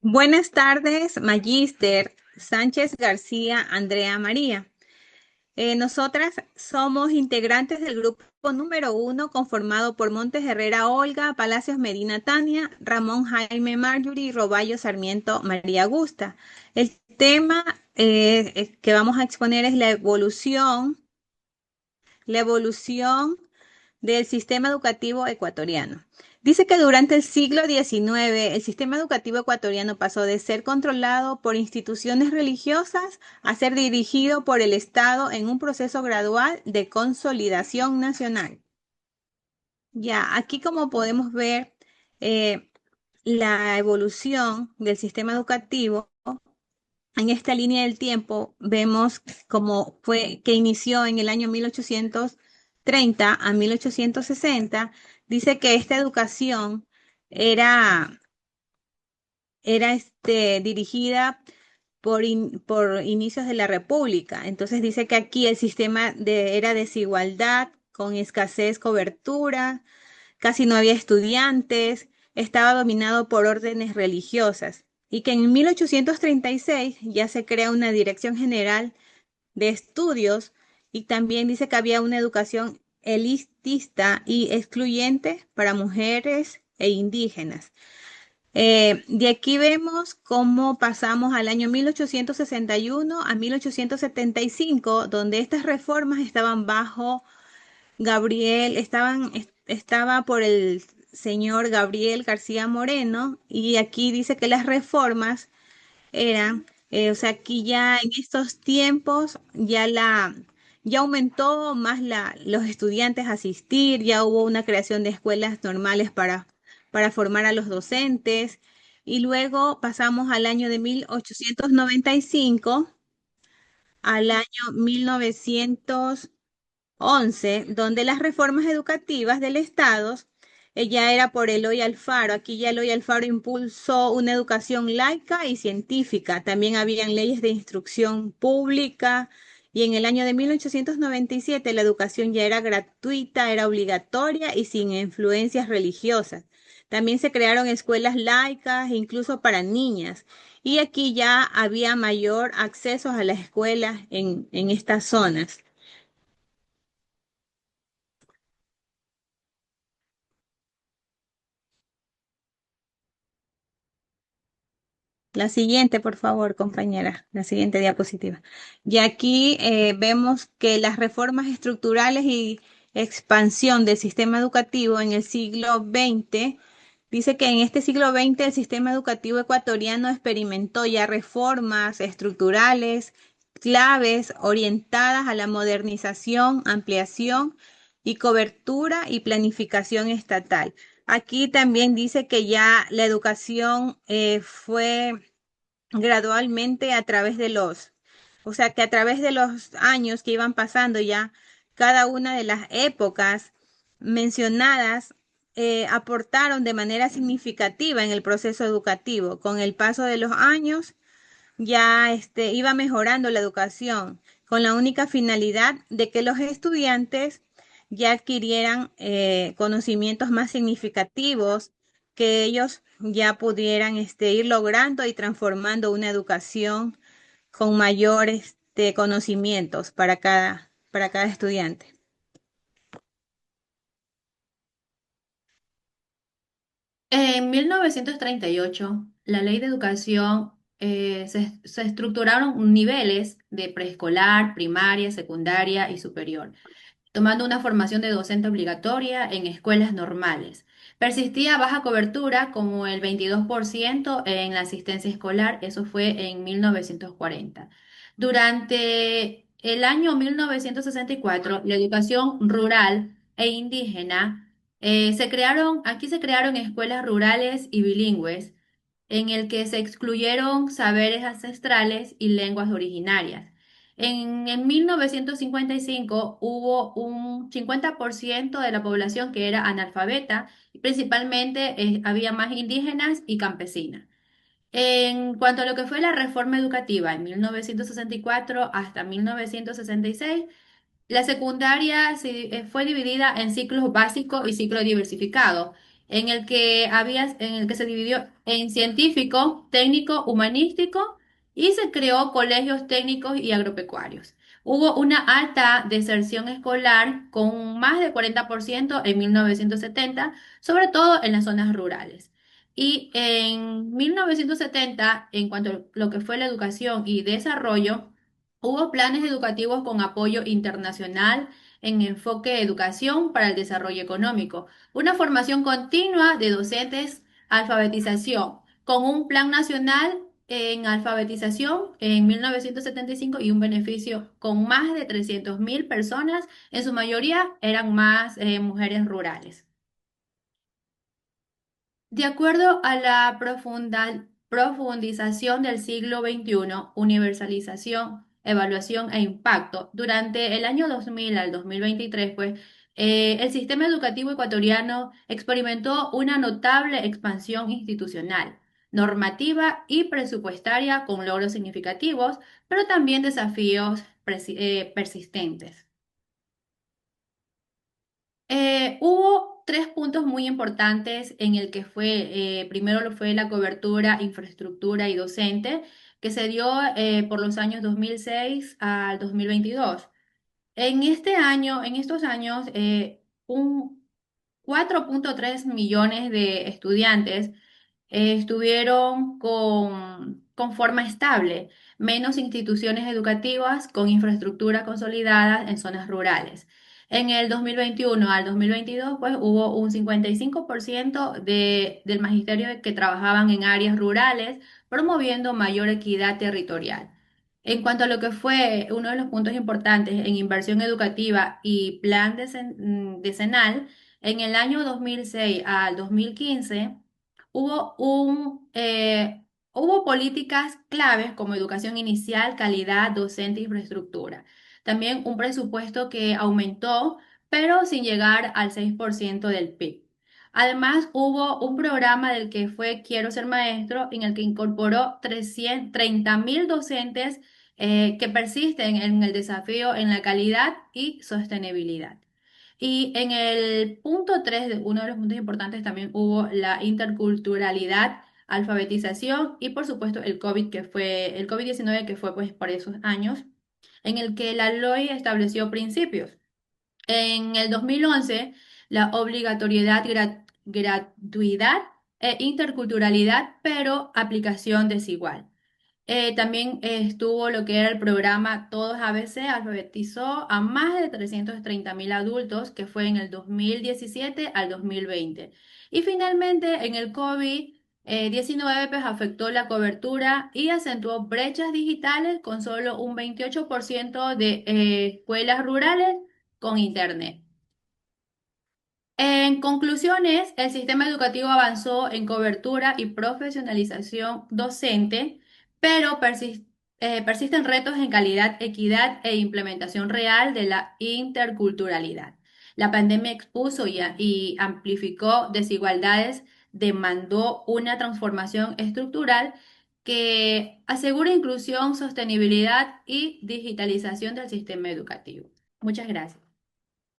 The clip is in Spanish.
Buenas tardes, Magíster Sánchez García, Andrea María. Nosotras somos integrantes del grupo número 1 conformado por Montes Herrera Olga, Palacios Medina Tania, Ramón Jaime Marjorie y Roballo Sarmiento María Augusta. El tema que vamos a exponer es la evolución del sistema educativo ecuatoriano. Dice que durante el siglo XIX el sistema educativo ecuatoriano pasó de ser controlado por instituciones religiosas a ser dirigido por el Estado en un proceso gradual de consolidación nacional. Ya, aquí como podemos ver eh, la evolución del sistema educativo, en esta línea del tiempo vemos cómo fue que inició en el año 1830 a 1860. Dice que esta educación era, era dirigida por inicios de la República. Entonces dice que aquí el sistema era desigualdad, con escasez cobertura, casi no había estudiantes, estaba dominado por órdenes religiosas y que en 1836 ya se crea una Dirección General de Estudios y también dice que había una educación elitista y excluyente para mujeres e indígenas. De aquí vemos cómo pasamos al año 1861 a 1875, donde estas reformas estaban bajo estaba por el señor Gabriel García Moreno, y aquí dice que las reformas eran, o sea, aquí ya en estos tiempos ya aumentó más los estudiantes a asistir, ya hubo una creación de escuelas normales para formar a los docentes, y luego pasamos al año de 1895 al año 1911, donde las reformas educativas del Estado ya era por Eloy Alfaro. Aquí ya Eloy Alfaro impulsó una educación laica y científica. También habían leyes de instrucción pública y en el año de 1897 la educación ya era gratuita, era obligatoria y sin influencias religiosas. También se crearon escuelas laicas, incluso para niñas. Y aquí ya había mayor acceso a las escuelas en estas zonas. La siguiente, por favor, compañera, la siguiente diapositiva. Y aquí vemos que las reformas estructurales y expansión del sistema educativo en el siglo XX, dice que en este siglo XX el sistema educativo ecuatoriano experimentó ya reformas estructurales claves orientadas a la modernización, ampliación y cobertura y planificación estatal. Aquí también dice que ya la educación fue gradualmente o sea, que a través de los años que iban pasando ya, cada una de las épocas mencionadas aportaron de manera significativa en el proceso educativo. Con el paso de los años ya iba mejorando la educación con la única finalidad de que los estudiantes ya adquirieran conocimientos más significativos, que ellos ya pudieran ir logrando y transformando una educación con mayores conocimientos para cada estudiante. En 1938, la ley de educación se estructuraron niveles de preescolar, primaria, secundaria y superior, tomando una formación de docente obligatoria en escuelas normales. Persistía baja cobertura, como el 22% en la asistencia escolar, eso fue en 1940. Durante el año 1964, la educación rural e indígena aquí se crearon escuelas rurales y bilingües, en el que se excluyeron saberes ancestrales y lenguas originarias. En 1955 hubo un 50% de la población que era analfabeta, y principalmente había más indígenas y campesinas. En cuanto a lo que fue la reforma educativa en 1964 hasta 1966, la secundaria fue dividida en ciclos básicos y ciclos diversificados. en el que se dividió en científico, técnico, humanístico y se creó colegios técnicos y agropecuarios. Hubo una alta deserción escolar con más de 40% en 1970, sobre todo en las zonas rurales. Y en 1970, en cuanto a lo que fue la educación y desarrollo, hubo planes educativos con apoyo internacional en enfoque educación para el desarrollo económico, una formación continua de docentes, alfabetización, con un plan nacional en alfabetización en 1975 y un beneficio con más de 300.000 personas, en su mayoría eran más mujeres rurales. De acuerdo a la profundización del siglo XXI, universalización, evaluación e impacto, durante el año 2000 al 2023, pues, el sistema educativo ecuatoriano experimentó una notable expansión institucional, normativa y presupuestaria con logros significativos, pero también desafíos persistentes. Hubo tres puntos muy importantes en el que primero lo fue la cobertura, infraestructura y docente, que se dio por los años 2006 al 2022. En estos años, un 4,3 millones de estudiantes estuvieron con forma estable, menos instituciones educativas con infraestructura consolidada en zonas rurales. En el 2021 al 2022, pues hubo un 55% del magisterio que trabajaban en áreas rurales, promoviendo mayor equidad territorial. En cuanto a lo que fue uno de los puntos importantes en inversión educativa y plan decenal, en el año 2006 al 2015 hubo hubo políticas claves como educación inicial, calidad, docente e infraestructura. También un presupuesto que aumentó, pero sin llegar al 6% del PIB. Además, hubo un programa del que fue Quiero ser maestro, en el que incorporó 330.000 docentes que persisten en el desafío en la calidad y sostenibilidad. Y en el punto 3, uno de los puntos importantes, también hubo la interculturalidad, alfabetización y por supuesto el COVID, que fue el COVID-19, que fue pues por esos años, en el que la LOI estableció principios. En el 2011, la obligatoriedad, gratuidad e interculturalidad, pero aplicación desigual. También estuvo lo que era el programa Todos ABC, alfabetizó a más de 330.000 adultos, que fue en el 2017 al 2020. Y finalmente, en el COVID-19, pues afectó la cobertura y acentuó brechas digitales con solo un 28% de escuelas rurales con internet. En conclusiones, el sistema educativo avanzó en cobertura y profesionalización docente, pero persisten retos en calidad, equidad e implementación real de la interculturalidad. La pandemia expuso y amplificó desigualdades, demandó una transformación estructural que asegure inclusión, sostenibilidad y digitalización del sistema educativo. Muchas gracias.